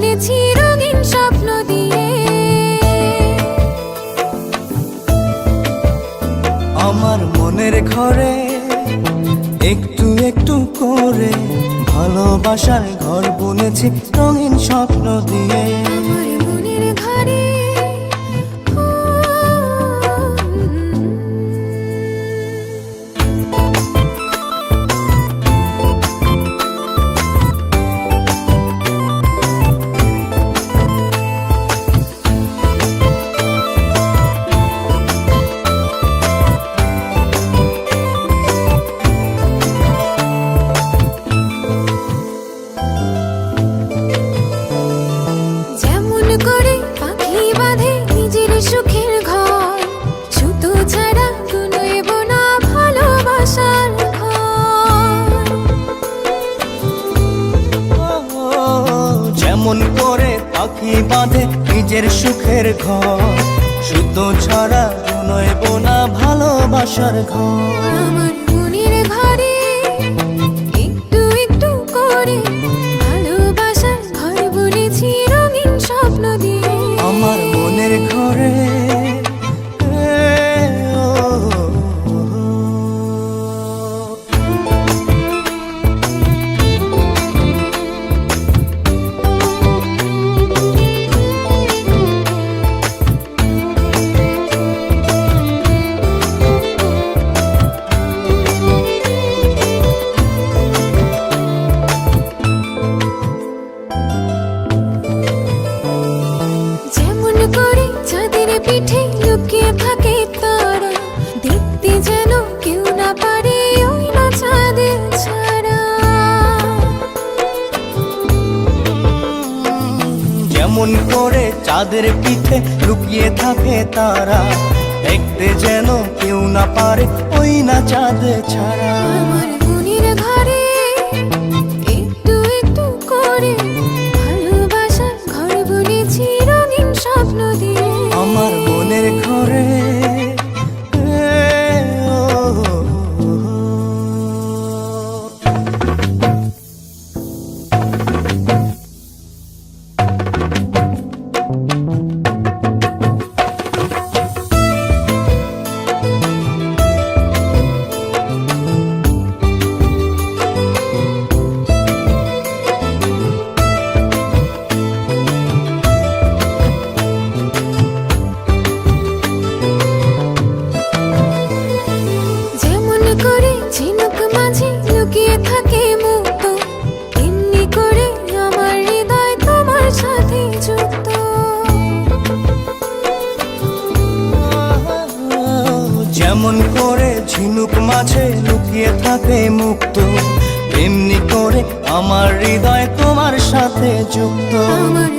বুনেছি রঙিন স্বপ্ন দিয়ে। আমার মনের ঘরে একটু একটু করে ভালোবাসার ঘর বুনেছি রঙিন স্বপ্ন দিয়ে। আমার মনের ঘরে সুখের ঘর, সুতো ছাড়া কুনোইব না ভালোবাসার ঘর। যেমন করে পাখি বাঁধে নিজের সুখের ঘর, সুতো ছাড়া কুনোইব না ভালোবাসার ঘর। আমার মনের ঘরে একটু একটু করে ভালোবাসার ঘর বুনেছি রঙিন স্বপ্ন দিয়ে। আমার মনের ঘরে পিঠে লুকিয়ে থাকে তারা, দেখতে যেন কেউ না পারে ওই না চাঁদের ছাড়া। যেমন করে চাঁদের পিঠে লুকিয়ে থাকে তারা, দেখতে যেন কেউ না পারে ওই না চাঁদ ছাড়া। আমার মনের ঘরে একটু একটু করে ভালোবাসার ঘর বুনেছি রঙিন স্বপ্ন দিয়ে। আমার মনের ঘরে ঝিনুক মাঝে লুকিয়ে থাকে মুক্ত, এমনি করে আমার হৃদয় তোমার সাথে যুক্ত। যেমন করে ঝিনুক মাঝে লুকিয়ে থাকে মুক্ত, এমনি করে আমার হৃদয় তোমার সাথে যুক্ত। আমার